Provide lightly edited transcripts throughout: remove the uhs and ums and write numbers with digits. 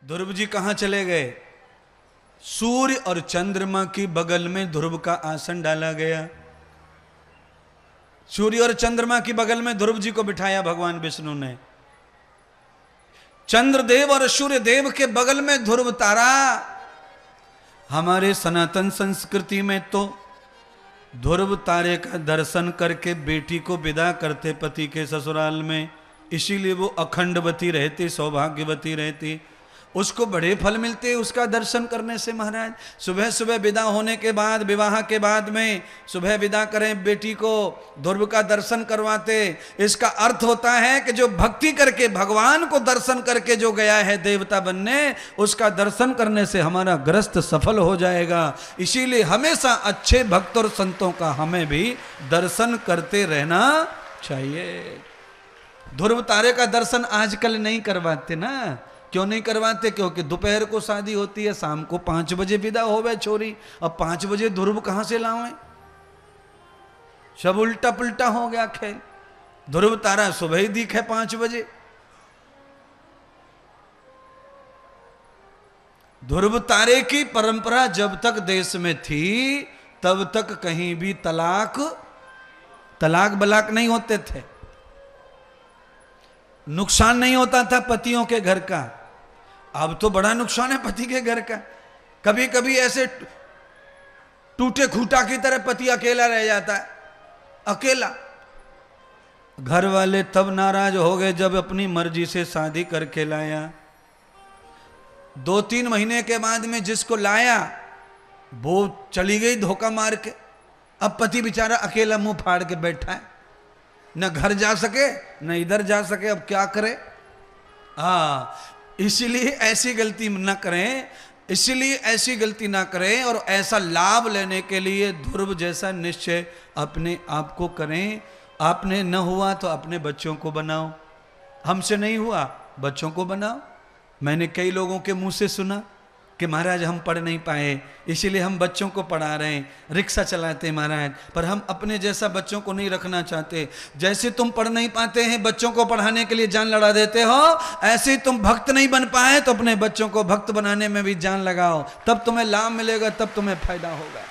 ध्रुव जी कहां चले गए? सूर्य और चंद्रमा की बगल में ध्रुव का आसन डाला गया। सूर्य और चंद्रमा की बगल में ध्रुव जी को बिठाया भगवान विष्णु ने। चंद्रदेव और सूर्य देव के बगल में ध्रुव तारा। हमारे सनातन संस्कृति में तो ध्रुव तारे का दर्शन करके बेटी को विदा करते पति के ससुराल में, इसीलिए वो अखंडवती रहती, सौभाग्यवती रहती, उसको बड़े फल मिलते उसका दर्शन करने से। महाराज सुबह सुबह विदा होने के बाद, विवाह के बाद में सुबह विदा करें बेटी को, ध्रुव का दर्शन करवाते। इसका अर्थ होता है कि जो भक्ति करके भगवान को दर्शन करके जो गया है देवता बनने, उसका दर्शन करने से हमारा ग्रस्त सफल हो जाएगा। इसीलिए हमेशा अच्छे भक्त और संतों का हमें भी दर्शन करते रहना चाहिए। ध्रुव तारे का दर्शन आजकल नहीं करवाते ना। क्यों नहीं करवाते? क्योंकि दोपहर को शादी होती है, शाम को 5 बजे विदा होवे छोरी। अब 5 बजे ध्रुव कहां से लावे? सब उल्टा पुल्टा हो गया खेल। ध्रुव तारा सुबह ही दिखे 5 बजे। ध्रुव तारे की परंपरा जब तक देश में थी तब तक कहीं भी तलाक बलाक नहीं होते थे, नुकसान नहीं होता था पतियों के घर का। अब तो बड़ा नुकसान है पति के घर का। कभी कभी ऐसे टूटे खूटा की तरह पति अकेला रह जाता है, अकेला। घर वाले तब नाराज हो गए जब अपनी मर्जी से शादी करके लाया। 2-3 महीने के बाद में जिसको लाया वो चली गई धोखा मार के। अब पति बेचारा अकेला मुंह फाड़ के बैठा है, न घर जा सके न इधर जा सके। अब क्या करे? इसीलिए ऐसी गलती न करें, इसीलिए ऐसी गलती ना करें और ऐसा लाभ लेने के लिए ध्रुव जैसा निश्चय अपने आप को करें। आपने न हुआ तो अपने बच्चों को बनाओ, हमसे नहीं हुआ बच्चों को बनाओ। मैंने कई लोगों के मुंह से सुना कि महाराज हम पढ़ नहीं पाए इसीलिए हम बच्चों को पढ़ा रहे हैं, रिक्शा चलाते हैं महाराज, पर हम अपने जैसा बच्चों को नहीं रखना चाहते। जैसे तुम पढ़ नहीं पाते हैं बच्चों को पढ़ाने के लिए जान लड़ा देते हो, ऐसे तुम भक्त नहीं बन पाए तो अपने बच्चों को भक्त बनाने में भी जान लगाओ, तब तुम्हें लाभ मिलेगा, तब तुम्हें फायदा होगा।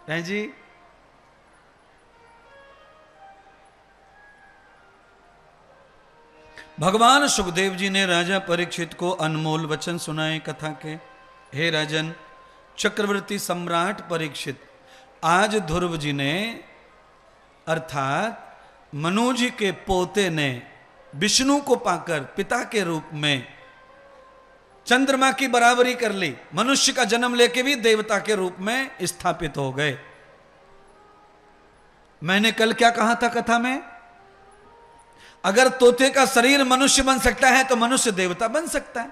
हैं जी? भगवान सुखदेव जी ने राजा परीक्षित को अनमोल वचन सुनाए कथा के। हे राजन, चक्रवर्ती सम्राट परीक्षित, आज ध्रुव जी ने अर्थात मनु जी के पोते ने विष्णु को पाकर पिता के रूप में चंद्रमा की बराबरी कर ली। मनुष्य का जन्म लेके भी देवता के रूप में स्थापित हो गए। मैंने कल क्या कहा था कथा में? अगर तोते का शरीर मनुष्य बन सकता है तो मनुष्य देवता बन सकता है।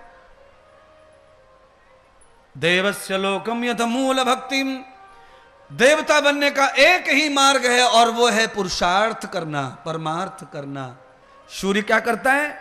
देवस्य लोकम यथ मूल भक्तिम, देवता बनने का एक ही मार्ग है और वो है पुरुषार्थ करना, परमार्थ करना। सूर्य क्या करता है?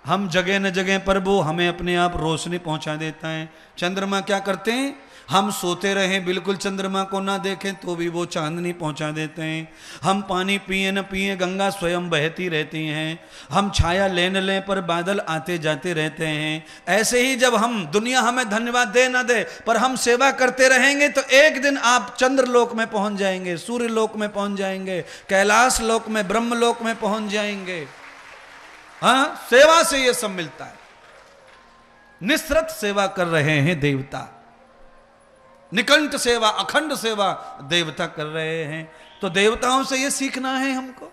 हम जगह न जगह पर वो हमें अपने आप रोशनी पहुंचा देता है। चंद्रमा क्या करते हैं? हम सोते रहें बिल्कुल चंद्रमा को ना देखें तो भी वो चांदनी पहुंचा देते हैं। हम पानी पिए न पिए गंगा स्वयं बहती रहती हैं। हम छाया ले न लें पर बादल आते जाते रहते हैं। ऐसे ही जब हम दुनिया हमें धन्यवाद दे ना दे पर हम सेवा करते रहेंगे तो एक दिन आप चंद्रलोक में पहुंच जाएंगे, सूर्य लोक में पहुंच जाएंगे, कैलाश लोक में, ब्रह्मलोक में पहुंच जाएंगे। हाँ, सेवा से ये सब मिलता है। निस्सृत सेवा कर रहे हैं देवता, निकंठ सेवा, अखंड सेवा देवता कर रहे हैं। तो देवताओं से ये सीखना है हमको।